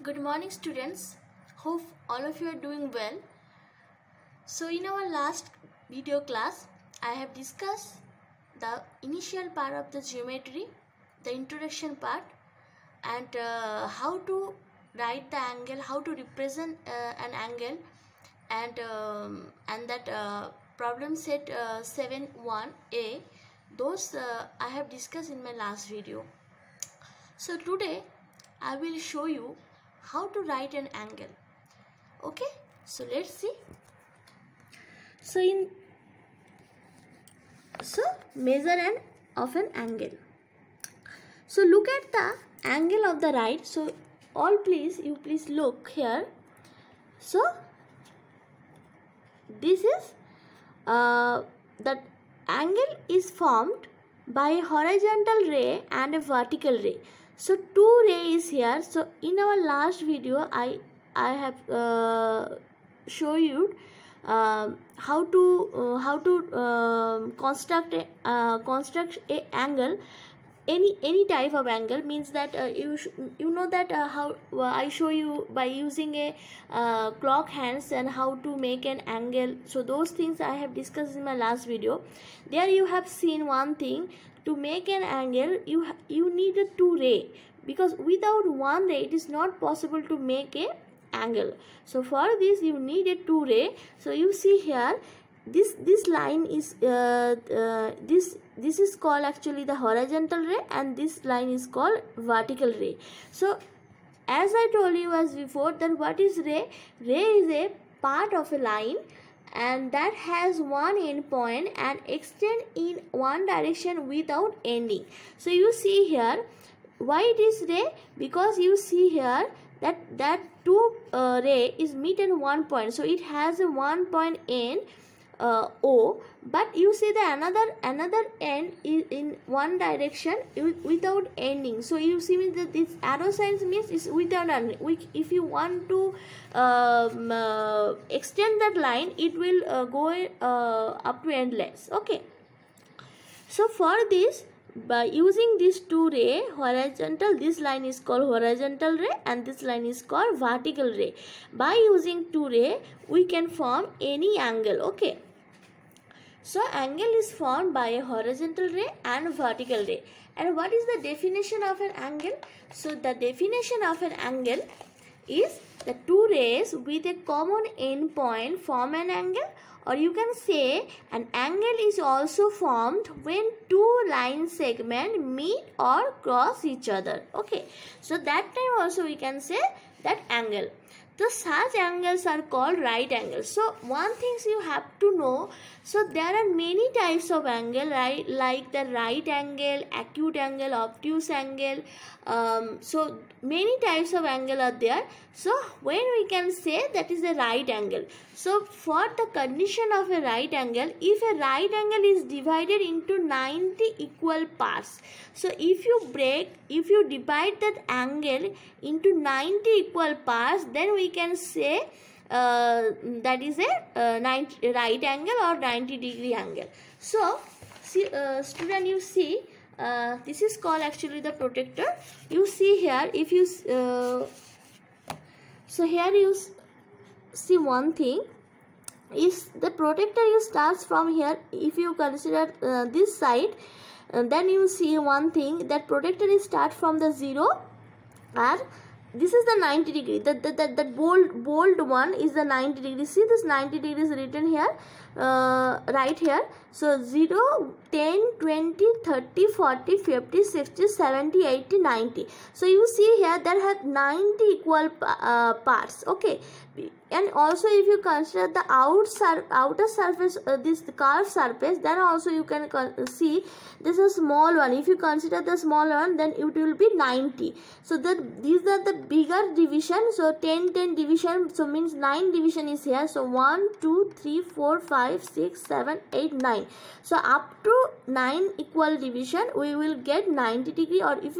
Good morning students. Hope all of you are doing well. So in our last video class, I have discussed the initial part of the geometry, the introduction part, and how to write the angle, how to represent an angle, and that problem set 7.1a. Those I have discussed in my last video. So today I will show you how to write an angle. Okay, so let's see. So measure of an angle. So look at the angle of the right. So please look here. So this is that angle is formed by a horizontal ray and a vertical ray. So two rays here. So in our last video I have show you how to construct a angle, any type of angle. Means that you know that how I show you by using a clock hands and how to make an angle. So those things I have discussed in my last video. There you have seen one thing. To make an angle you need a two ray, because without one ray it is not possible to make a angle. So for this you need a two ray. So you see here this line is this is called actually the horizontal ray, and this line is called vertical ray. So as I told you as before, that what is ray? Ray is a part of a line and that has one end point and extend in one direction without ending. So you see here why it is ray, because you see here that two ray is meet at one point, so it has a one point end O, but you see the another end is in one direction without ending. So you see me that this arrow signs means is without ending. If you want to extend that line, it will go up to endless. Okay, so for this, by using this two ray horizontal, this line is called horizontal ray and this line is called vertical ray. By using two ray we can form any angle. Okay, so angle is formed by a horizontal ray and vertical ray. And what is the definition of an angle? So the definition of an angle is the two rays with a common end point form an angle, or you can say an angle is also formed when two line segments meet or cross each other. Okay, so that time also we can say that angle. So such angles are called right angles. So one thing you have to know, so there are many types of angle, right? Like the right angle, acute angle, obtuse angle. So many types of angle are there. So when we can say that is a right angle. So for the condition of a right angle, if a right angle is divided into 90 equal parts. So if you divide that angle into 90 equal parts, then we can say that is a right angle or 90-degree angle. So see, student, you see this is called actually the protector. You see here, if you so here you see one thing is the protector. You starts from here. If you consider this side, then you see one thing, that protector is start from the 0 and this is the 90 degree. That bold one is the 90 degree. See this 90 degrees written here, right here. So 0, 10, 20, 30, 40, 50, 60, 70, 80, 90. So you see here there have 90 equal parts. Okay, and also if you consider the outer surface, this curved surface, then also you can see this is a small one. If you consider the small one, then it will be 90. So that these are the bigger division. So 10 division, so means 9 division is here. So 1 2 3 4 5 6 7 8 9. So up to 9 equal division we will get 90 degree, or if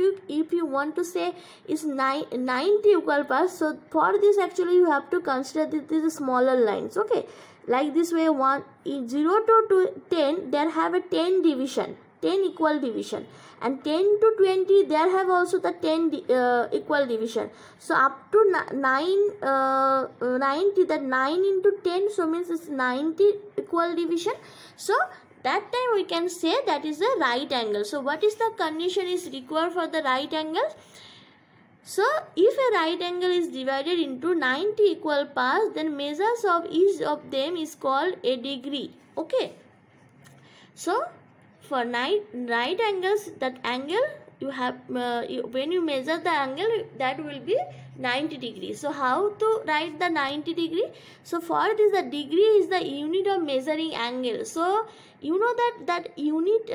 you want to say is 90 equal parts. So for this actually you have to consider that this is smaller lines. Okay, like this way, 0 to 10 there have a 10 division. 10 equal division, and 10 to 20 there have also the 10 equal division. So up to 90, that 9 into 10, so means it's 90 equal division. So that time we can say that is a right angle. So what is the condition is required for the right angle? So if a right angle is divided into 90 equal parts, then measures of each of them is called a degree. Okay. So for right angles, that angle you have when you measure the angle, that will be 90 degrees. So how to write the 90 degree? So for this, the degree is the unit of measuring angle. So you know that unit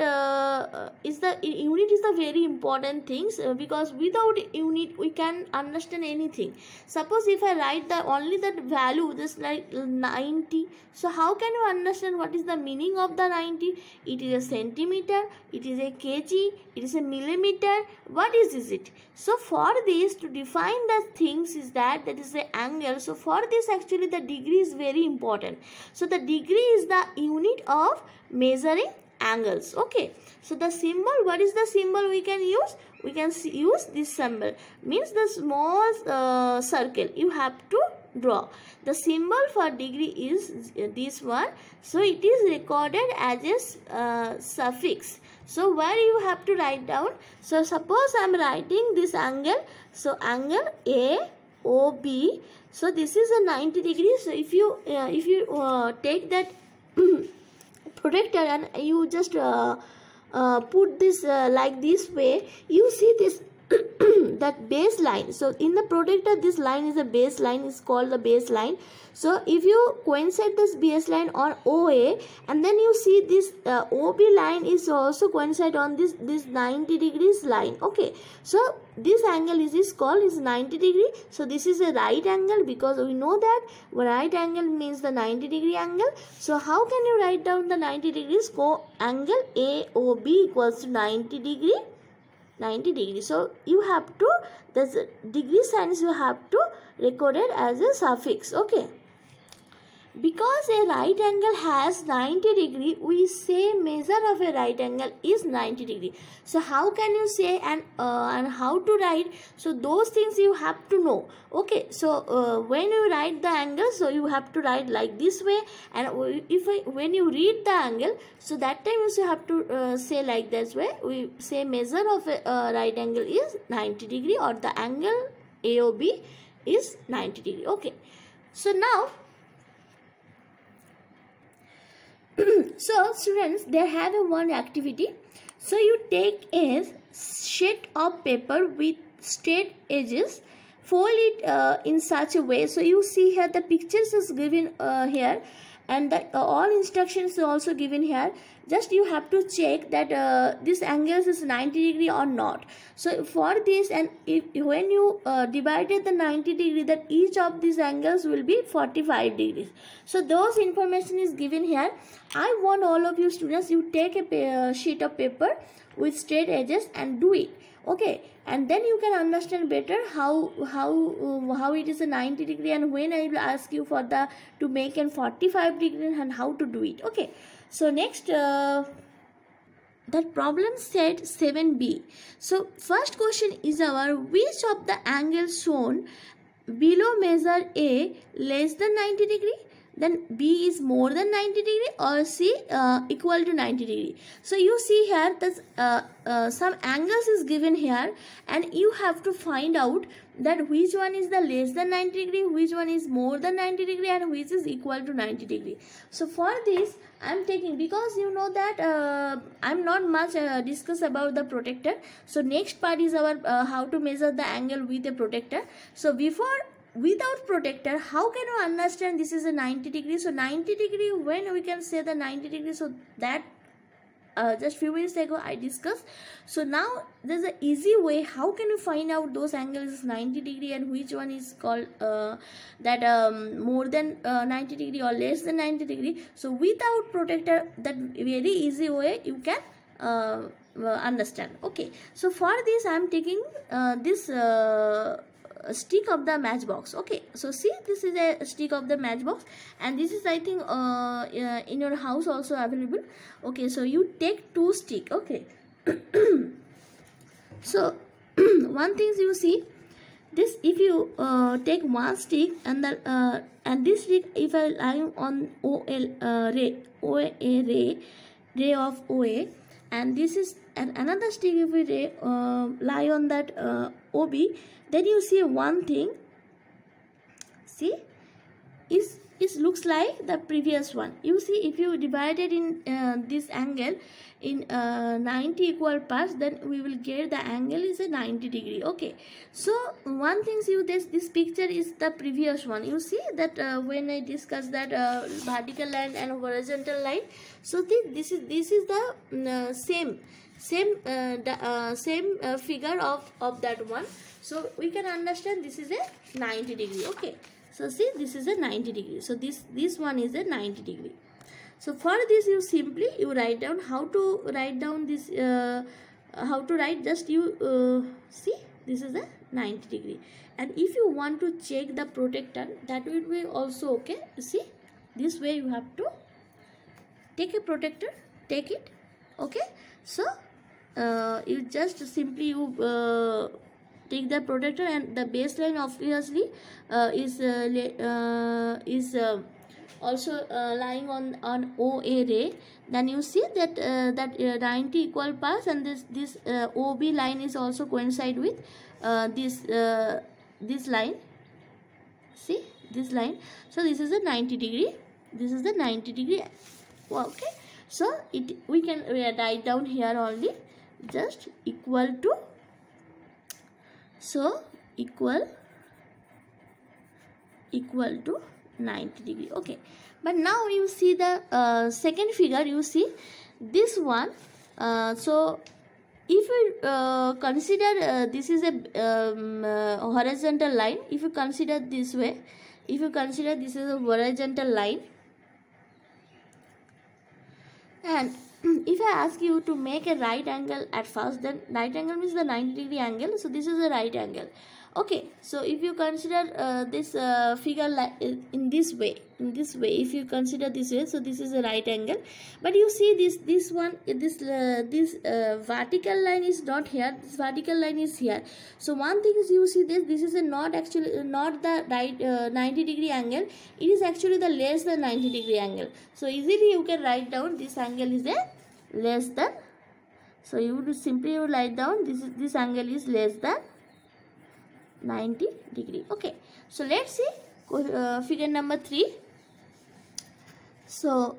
is the very important things, because without unit we can understand anything. Suppose if I write the only that value, just like 90, so how can you understand what is the meaning of the 90? It is a centimeter, it is a kg, it is a millimeter, what is it? So for this, to define the things is that is the angle. So for this, actually the degree is very important. So the degree is the unit of measuring angles. Okay, so the symbol, what is the symbol we can use? We can use this symbol, means the small circle you have to draw. The symbol for degree is this one. So it is recorded as a suffix. So where you have to write down? So suppose I am writing this angle. So angle AOB. So this is a 90 degrees. So if you take that protractor and you just put this like this way, you see this that baseline. So in the protractor, this line is a baseline, is called the baseline. So if you coincide this baseline on OA, and then you see this OB line is also coincide on this 90 degrees line. Okay, so this angle is called is 90 degree. So this is a right angle, because we know that right angle means the 90 degree angle. So how can you write down the 90 degrees? Go angle AOB equals to 90 degree. 90 degrees. So you have to, the degree signs you have to record it as a suffix. Okay, because a right angle has 90 degree, we say measure of a right angle is 90 degree. So how can you say and how to write? So those things you have to know. Okay, so when you write the angle, so you have to write like this way, and when you read the angle, so that time you have to say like this way. We say measure of a right angle is 90 degree, or the angle AOB is 90 degree. Okay, so now so students, they have a one activity. So you take a sheet of paper with straight edges, fold it in such a way. So you see here the pictures is given here, and the all instructions are also given here. Just you have to check that this angle is 90 degree or not. So for this, and when you divided the 90 degree, that each of these angles will be 45 degrees. So those information is given here. I want all of you students, you take a sheet of paper with straight edges and do it. Okay, and then you can understand better how it is a 90 degree, and when I will ask you for the to make a 45 degree and how to do it. Okay, so next that problem set 7b. So first question is our, which of the angles shown below measure A less than 90 degree, then B is more than 90 degree, or C equal to 90 degree. So you see here that some angles is given here, and you have to find out that which one is the less than 90 degree, which one is more than 90 degree, and which is equal to 90 degree. So for this I am taking, because you know that I am not much discuss about the protractor. So next part is our how to measure the angle with a protractor. So without protractor, how can you understand this is a 90 degree? So 90 degree, when we can say the 90 degree, so that just few minutes ago I discussed. So now there's an easy way. How can you find out those angles is 90 degree and which one is called more than 90 degree or less than 90 degree? So without protractor, that very easy way you can understand. Okay, so for this I am taking this stick of the matchbox. Okay, so see, this is a stick of the matchbox, and this is, I think, in your house also available. Okay, so you take 2 stick. Okay. So one thing you see, this, if you take 1 stick, and the and this stick, if I lie on ray of OA, and this is another stick, if we lie on that OB, then you see one thing, see, it looks like the previous one. You see, if you divide it in this angle in 90 equal parts, then we will get the angle is a 90 degree. Okay, so one thing, you, this picture is the previous one. You see that when I discuss that vertical line and horizontal line, so this is the same figure of that one. So we can understand this is a 90 degree. Okay, so see, this is a 90 degree. So this one is a 90 degree. So for this, you simply write down how to write down this, how to write, just you see, this is a 90 degree. And if you want to check the protector, that will be also okay. See, this way you have to take a protector, take it. Okay, so you just simply take the protector, and the baseline obviously is also lying on OA ray. Then you see that 90 equal parts, and this OB line is also coincide with this line. See, this line. So this is a 90 degree. This is the 90 degree. Okay, so we can write down here only, just equal to, so equal to 90 degree. Okay, but now you see the second figure. You see this one. So if you consider this is a horizontal line, if you consider this way, if you consider this is a horizontal line, and if I ask you to make a right angle at first, then right angle means the 90 degree angle. So this is a right angle. Okay, so if you consider this figure like in this way, if you consider this way, so this is a right angle. But you see this vertical line is not here. This vertical line is here. So one thing is, you see this is a not the right 90 degree angle. It is actually the less than 90 degree angle. So easily you can write down this angle is a less than. So you would simply write down this angle is less than 90 degree. Okay, so let's see figure number 3. So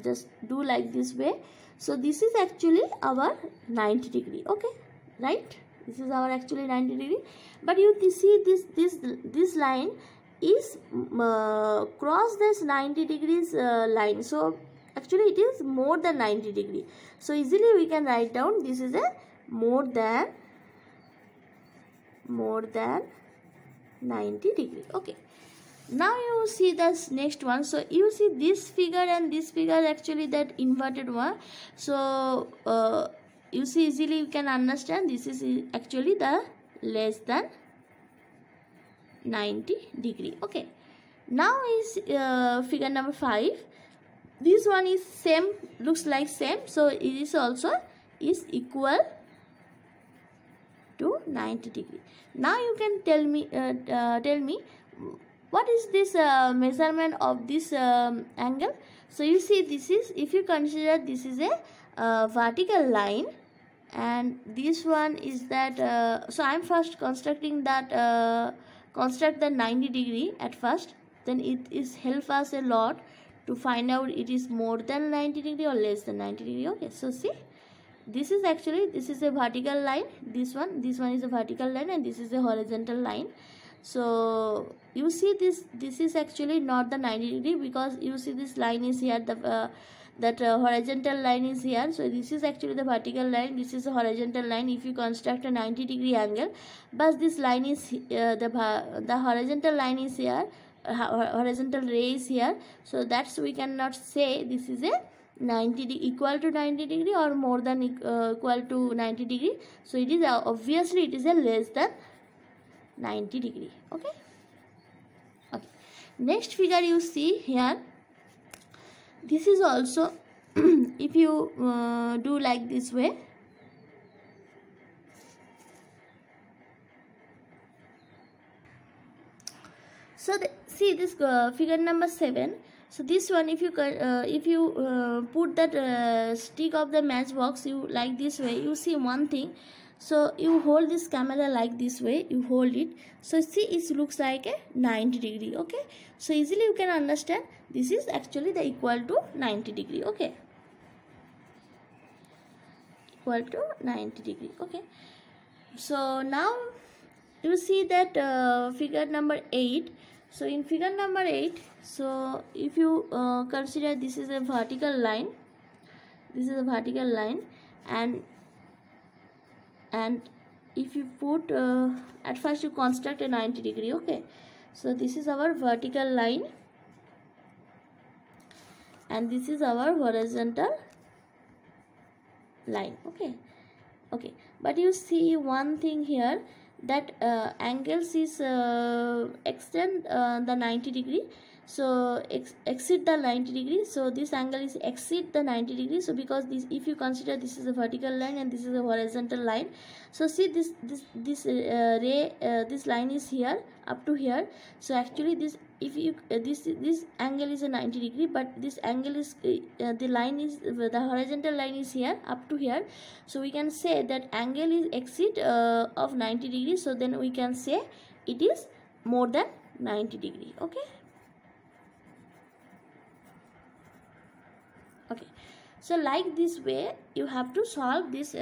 just do like this way. So this is actually our 90 degree. Okay, right, this is our actually 90 degree. But you see this line is cross this 90 degrees line. So actually it is more than 90 degree. So easily we can write down this is a more than 90 degree. Okay, now you see this next one. So you see this figure and this figure, actually that inverted one. So you see, easily you can understand this is actually the less than 90 degree. Okay, now is figure number 5. This one is same, looks like same. So it is also is equal to 90 degree. Now you can tell me what is this measurement of this angle. So you see, this is, if you consider this is a vertical line, and this one is that so I am first constructing that construct the 90 degree at first, then it is help us a lot to find out it is more than 90 degree or less than 90 degree. Okay, so see, this is actually, this is a vertical line, this one is a vertical line, and this is a horizontal line. So you see this is actually not the 90 degree, because you see this line is here, the that horizontal line is here. So this is actually the vertical line, this is a horizontal line. If you construct a 90 degree angle, but this line is the horizontal line is here, horizontal ray is here. So that's, we cannot say this is a 90 equal to 90 degree or more than equal to 90 degree. So it is obviously it is a less than 90 degree. Okay. Okay. Next figure you see here. This is also if you do like this way. So see this figure number 7. So this one, if you put that stick of the matchbox, you like this way, you see one thing. So you hold this camera like this way, you hold it. So see, it looks like a 90 degree. Okay. So easily you can understand this is actually the equal to 90 degree. Okay. Equal to 90 degree. Okay. So now you see that figure number 8. So in figure number 8, so if you consider this is a vertical line, this is a vertical line, and if you put at first you construct a 90 degree. Okay. So this is our vertical line and this is our horizontal line. Okay. Okay, but you see one thing here, that angles is extend the 90 degree, so exceed the 90 degree. So this angle is exceed the 90 degree. So because this, if you consider this is a vertical line and this is a horizontal line, so see this this line is here up to here. So actually this, if you this angle is a 90 degree, but this angle is the line is the horizontal line is here up to here. So we can say that angle is exceed of 90 degrees. So then we can say it is more than 90 degree. Okay. Okay. So like this way you have to solve this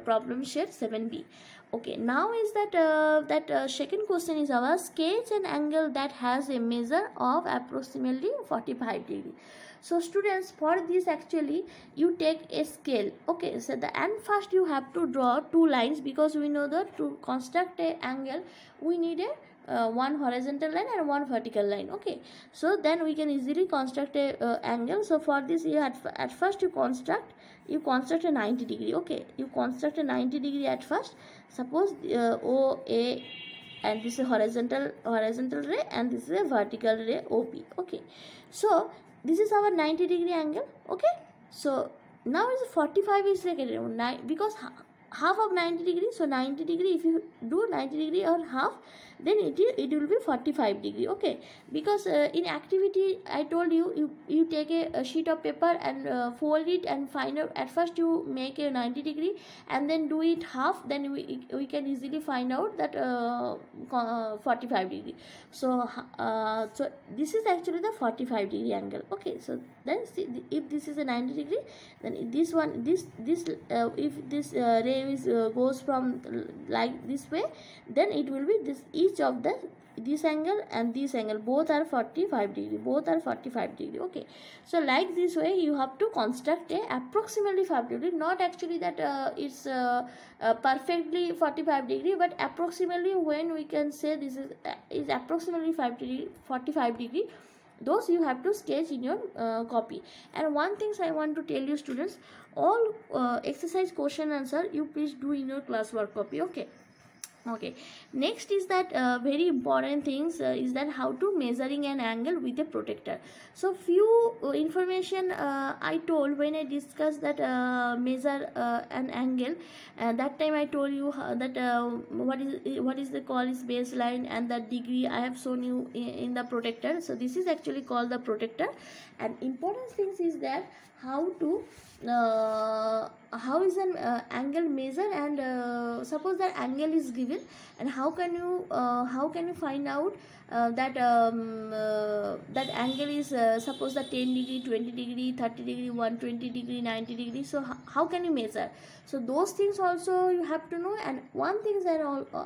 problem set 7b. Okay, now is that second question is our sketch an angle that has a measure of approximately 45 degree. So students, for this actually you take a scale. Okay, so and first you have to draw two lines, because we know that to construct a angle we need a one horizontal line and one vertical line. Okay, so then we can easily construct a angle. So for this you at first you construct a 90 degree. Okay, you construct a 90 degree at first. Suppose OA, and this is horizontal ray and this is a vertical ray OP. Okay, so this is our 90 degree angle. Okay, so now is 45 is like because half of 90 degree. So 90 degree, if you do 90 degree or half, then it will be 45 degree. Okay, because in activity I told you you take a sheet of paper and fold it and find out. At first you make a 90 degree and then do it half, then we can easily find out that 45 degree. So so this is actually the 45 degree angle. Okay, so then see, if this is a 90 degree, then this one if this ray is goes from like this way, then it will be each of this angle and this angle, both are 45 degree. Okay, so like this way you have to construct a approximately 5 degree, not actually that it's perfectly 45 degree, but approximately, when we can say this is approximately 45 degree, those you have to sketch in your copy. And one thing I want to tell you students, all exercise question answer you please do in your classwork copy. Okay. Okay, next is that very important things is that how to measuring an angle with a protractor. So few information I told when I discussed that measure an angle, that time I told you that what is the call is baseline, and the degree I have shown you in the protractor. So this is actually called the protractor. And important things is that how to how is an angle measure, and suppose that angle is given, and how can you find out that that angle is suppose the 10 degree, 20 degree, 30 degree, 120 degree, 90 degree. So how can you measure? So those things also you have to know. And one thing is that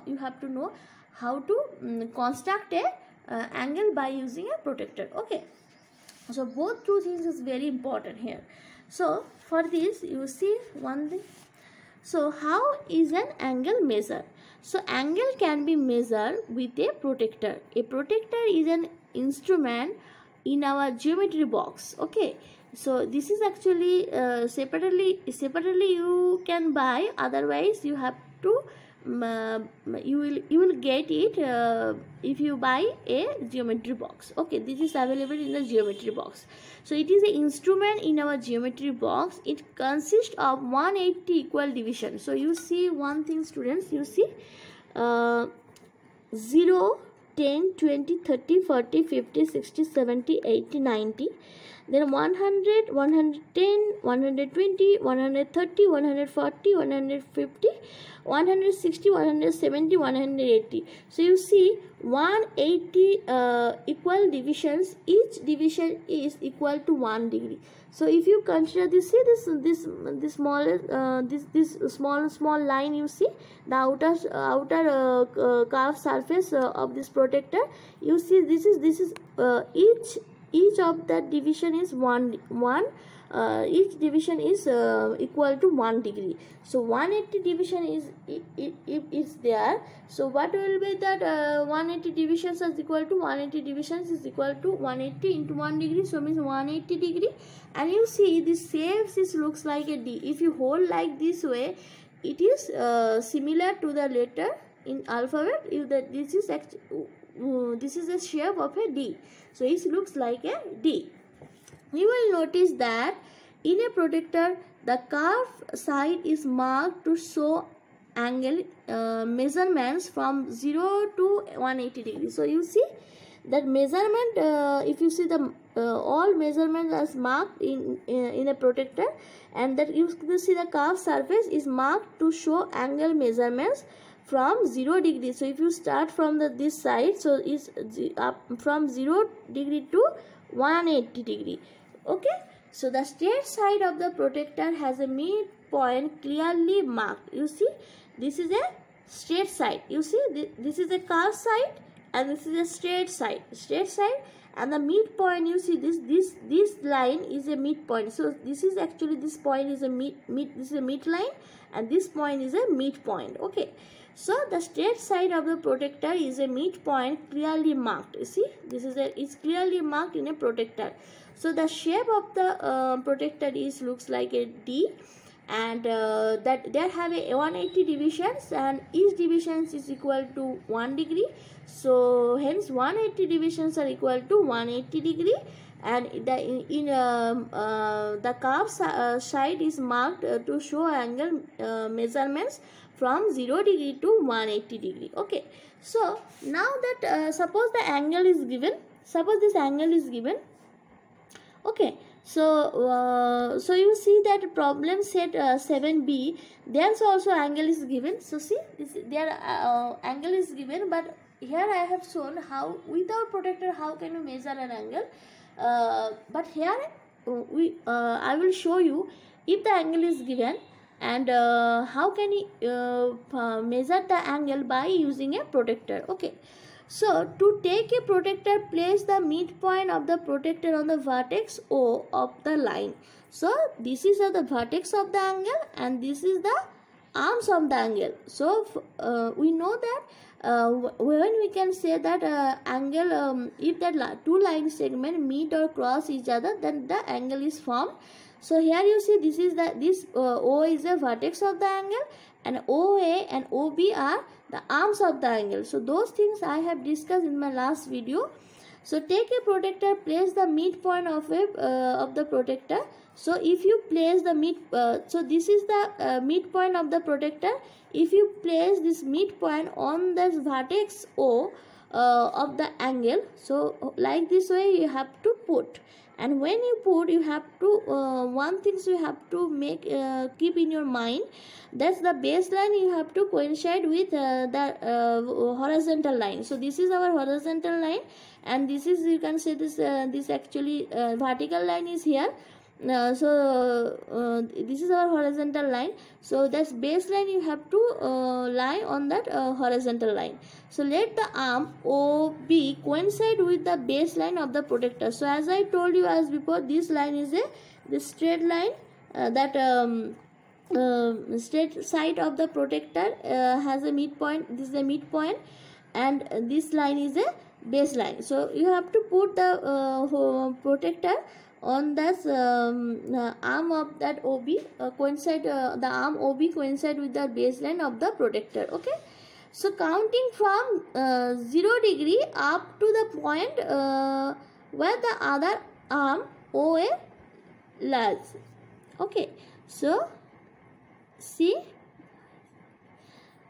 you have to know how to construct a angle by using a protractor. Okay, so both two things is very important here. So for this you see one thing. So how is an angle measured? So angle can be measured with a protractor. A protractor is an instrument in our geometry box. Okay, so this is actually separately you can buy, otherwise you have to you will get it if you buy a geometry box. Okay, this is available in the geometry box. So it is an instrument in our geometry box. It consists of 180 equal divisions. So you see one thing, students, you see 0, 10, 20, 30, 40, 50, 60, 70, 80, 90. Then 100, 110, 120, 130, 140, 150, 160, 170, 180. So you see 180 equal divisions. Each division is equal to 1 degree. So if you consider this, see this small line, you see the outer curved surface of this protector. You see this is each of that division is each division is equal to 1 degree. So 180 division is there. So what will be that 180 divisions is equal to 180 divisions is equal to 180 into 1 degree. So means 180 degree. And you see this shapes, this looks like a D. If you hold like this way, it is similar to the letter in alphabet. This is a shape of a D. So it looks like a D. You will notice that in a protector, the curved side is marked to show angle measurements from 0 to 180 degrees. So you see that measurement, if you see the all measurements as marked in a protector, and that you see the curved surface is marked to show angle measurements from 0 degree. So if you start from this side, so it's from 0 degree to 180 degree. Okay, so the straight side of the protector has a midpoint clearly marked. You see, this is a straight side. You see, this is a curved side and this is a straight side. And the midpoint, you see this line is a midpoint. So this is actually, this point is a this is a midline, and this point is a midpoint. Okay, so the straight side of the protector is a midpoint clearly marked. You see, it's clearly marked in a protector. So the shape of the protector looks like a D, and that there have a 180 divisions, and each division is equal to 1 degree. So hence 180 divisions are equal to 180 degree, and the curved side is marked to show angle measurements from 0 degree to 180 degree. Okay, so now that suppose the angle is given, suppose this angle is given. Okay, so so you see that problem set 7b, there's also angle is given. So see, there angle is given, but here I have shown how without protector how can you measure an angle, but here I will show you if the angle is given, and how can you measure the angle by using a protector. Okay, so to take a protector, place the midpoint of the protector on the vertex O of the line. So this is the vertex of the angle, and this is the arms of the angle. So we know that when we can say that angle, if that two line segment meet or cross each other, then the angle is formed. So here you see this O is the vertex of the angle, and OA and OB are the arms of the angle. So those things I have discussed in my last video. So take a protector, place the midpoint of the protector. So if you place the so this is the midpoint of the protector. If you place this midpoint on the vertex O of the angle, so like this way you have to put. And when you put, you have to one thing you have to make keep in your mind, that's the baseline you have to coincide with the horizontal line. So this is our horizontal line, and this is, you can say this this actually vertical line is here. So this is our horizontal line. So that's baseline you have to lie on that horizontal line. So let the arm OB coincide with the baseline of the protector. So as I told you as before, this line is this straight line, that straight side of the protector has a midpoint. This is the midpoint, and this line is a baseline. So you have to put the protector on this arm of that OB, coincide the arm OB coincide with the baseline of the protector. Okay, so counting from 0 degree up to the point where the other arm OA lies. Okay, so see,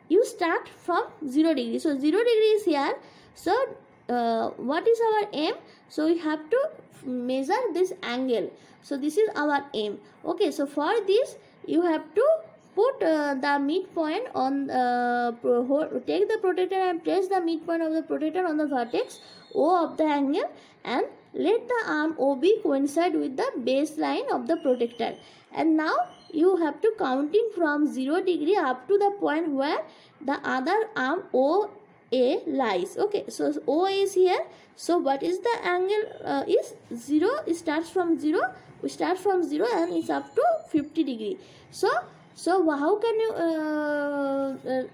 you start from 0 degree. So 0 degree is here. So what is our aim? So we have to measure this angle. So this is our aim. Okay, so for this you have to put the midpoint on take the protector and place the midpoint of the protector on the vertex O of the angle, and let the arm OB coincide with the baseline of the protector. And now you have to counting from 0 degree up to the point where the other arm OA lies. Okay, so O is here. So what is the angle? Is 0. It starts from 0. We start from 0 and it's up to 50 degree. So how can you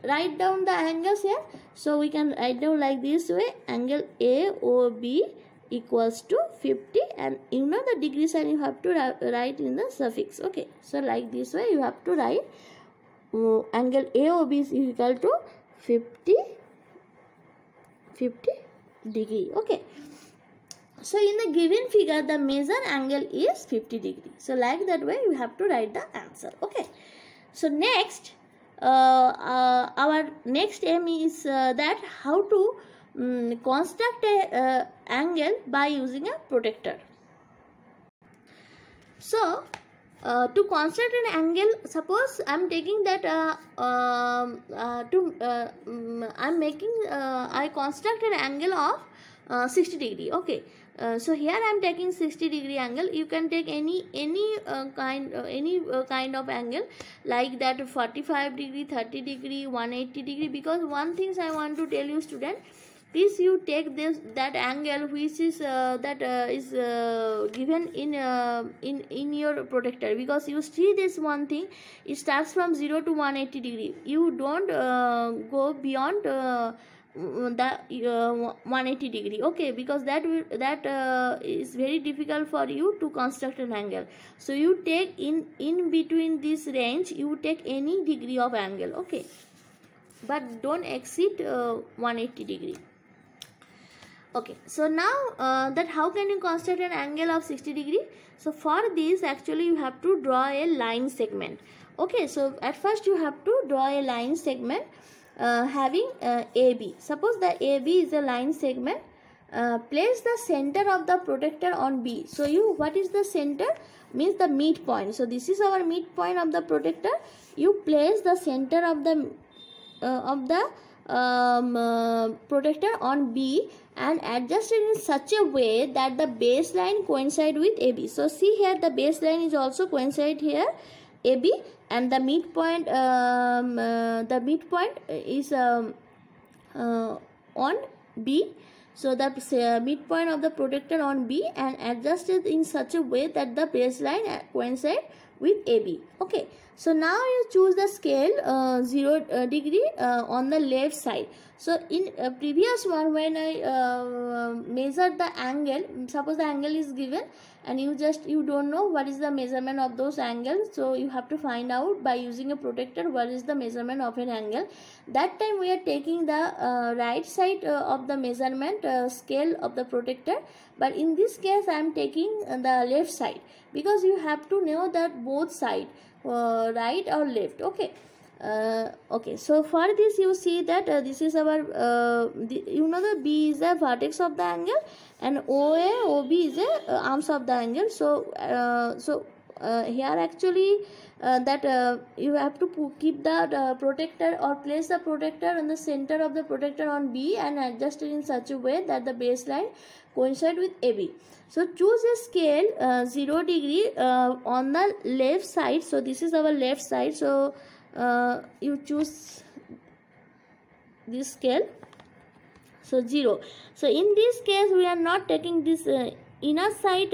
write down the angles here? So we can write down like this way: angle AOB equals to 50, and you know the degree sign you have to write in the suffix. Okay, so like this way you have to write angle AOB is equal to 50 degree. Okay, so in the given figure the measured angle is 50 degree. So like that way you have to write the answer. Okay, so next our next aim is that how to construct a angle by using a protector. So to construct an angle, suppose I am taking that I construct an angle of 60 degree. Okay, so here I am taking 60 degree angle. You can take any kind of angle like that, 45 degree, 30 degree, 180 degree. Because one thing I want to tell you, student, please you take that angle which is given in your protector, because you see this one thing, it starts from 0 to 180 degree. You don't go beyond the 180 degree. Okay, because that is very difficult for you to construct an angle. So you take in between this range, you take any degree of angle. Okay, but don't exceed 180 degree. Okay, so now that how can you construct an angle of 60 degree? So for this actually you have to draw a line segment. Okay, so at first you have to draw a line segment having AB. Suppose the AB is a line segment. Place the center of the protector on B. So what is the center? Means the midpoint. So this is our midpoint of the protector. You place the center of the protector on B and adjust it in such a way that the baseline coincide with AB. So see here, the baseline is also coincide here AB, and the midpoint is on B. So the midpoint of the protector on B, and adjust it in such a way that the baseline coincide with AB. Okay, so now you choose the scale 0 degree on the left side. So in previous one, when I measured the angle, suppose the angle is given and you don't know what is the measurement of those angles, so you have to find out by using a protector what is the measurement of an angle. That time we are taking the right side of the measurement scale of the protector, but in this case I am taking the left side, because you have to know that both side, right or left. Okay, okay, so for this you see that this is our the B is the vertex of the angle and OB is the arms of the angle. So here actually that you have to keep the protector or place the protector in the center of the protector on B and adjust it in such a way that the baseline coincide with AB. So choose a scale 0 degree on the left side. So this is our left side. So you choose this scale. So 0. So in this case we are not taking this inner side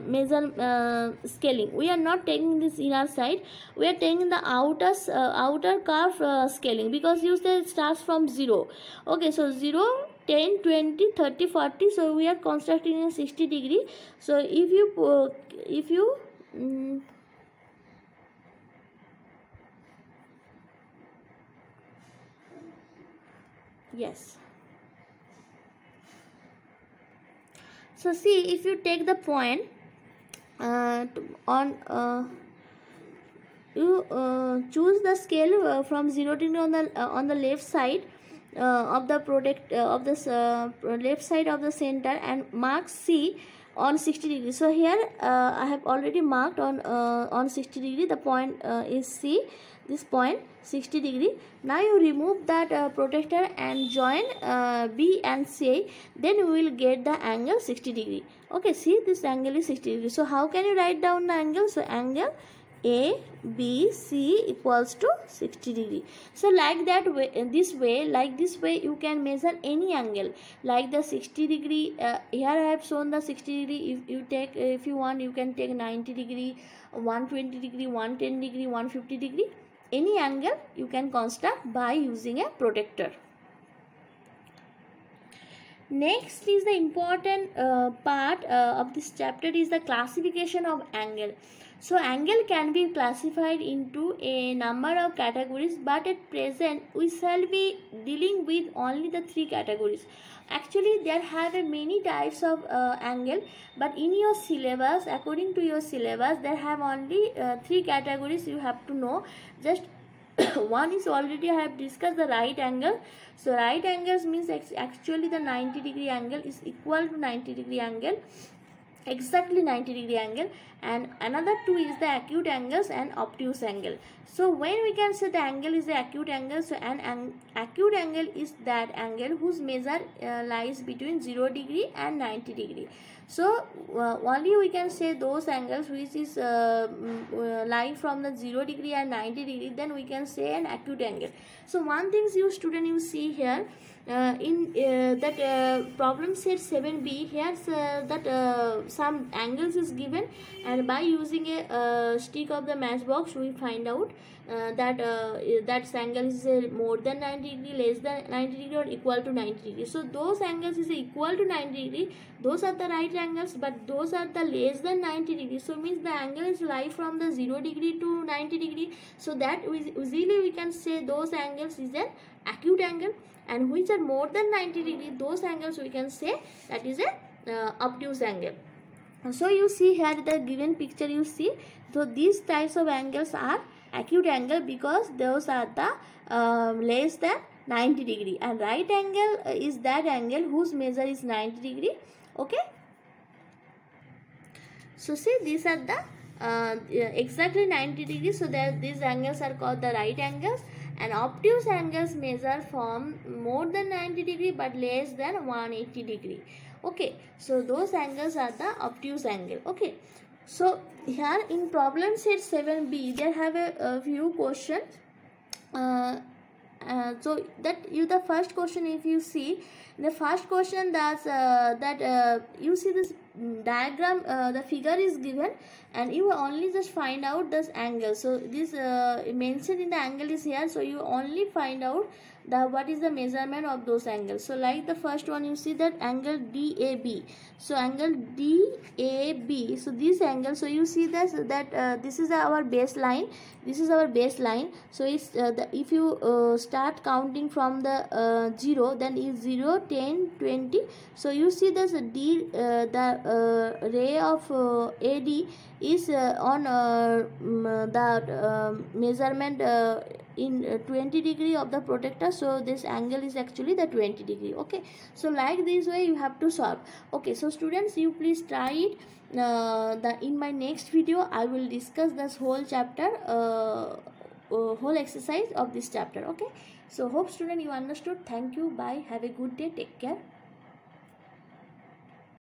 measure scaling. We are not taking this inner side, we are taking the outer curve scaling, because you say it starts from 0. Okay, so 0, 10, 20, 30, 40. So we are constructing a 60 degree. So if you yes. So see, if you take the point you choose the scale from 0 to on the left side of the left side of the center, and mark C on 60 degree. So here I have already marked on 60 degree. The point is C, this point 60 degree. Now you remove that protector and join B and C, then we will get the angle 60 degree. Okay, see, this angle is 60 degree. So how can you write down the angle? So angle ABC equals to 60 degree. So like that way, this way you can measure any angle, like the 60 degree. Here I have shown the 60 degree. If you want, you can take 90 degree, 120 degree, 110 degree, 150 degree. Any angle you can construct by using a protector. Next is the important part of this chapter is the classification of angle. So angle can be classified into a number of categories, but at present we shall be dealing with only the 3 categories. Actually there have many types of angle, but in your syllabus, according to your syllabus, there have only 3 categories you have to know. Just one is already I have discussed, the right angle. So right angles means actually the 90 degree angle is equal to 90 degree angle, exactly 90 degree angle. And another 2 is the acute angles and obtuse angle. So when we can say the angle is the acute angle, so an acute angle is that angle whose measure lies between 0 degree and 90 degree. So only we can say those angles which is lying from the 0 degree and 90 degree, then we can say an acute angle. So one thing you student, you see here in that problem set 7b, here that some angles is given, and by using a stick of the matchbox we find out that that angle is more than 90 degree, less than 90 degree, or equal to 90 degree. So those angles is equal to 90 degree, those are the right angles, but those are the less than 90 degree. So means the angle is lie from the 0 degree to 90 degree. So that easily we can say those angles is an acute angle, and which are more than 90 degree, those angles we can say that is a obtuse angle. So you see here the given picture, you see, so these types of angles are acute angle because those are the less than 90 degree, and right angle is that angle whose measure is 90 degree. Okay, so see, these are the exactly 90 degree, so that these angles are called the right angles. And obtuse angles measure from more than 90 degree but less than 180 degree. Okay, so those angles are the obtuse angle. Okay, so here in problem set 7b there have a few questions. So that the first question, if you see the first question, that's you see this diagram, the figure is given, and you only just find out this angle. So this mentioned in the angle is here, so you only find out the what is the measurement of those angles. So like the first one, you see that angle DAB. So angle DAB, so this angle, so you see this, that this is our baseline, this is our baseline. So it's if you start counting from the 0, then is 0, 10, 20. So you see this the ray of AD is on the measurement in 20 degree of the protector. So this angle is actually the 20 degree. Okay, so like this way you have to solve. Okay, so students, you please try it. In my next video I will discuss this whole chapter, whole exercise of this chapter. Okay, so hope student you understood. Thank you, bye, have a good day, take care.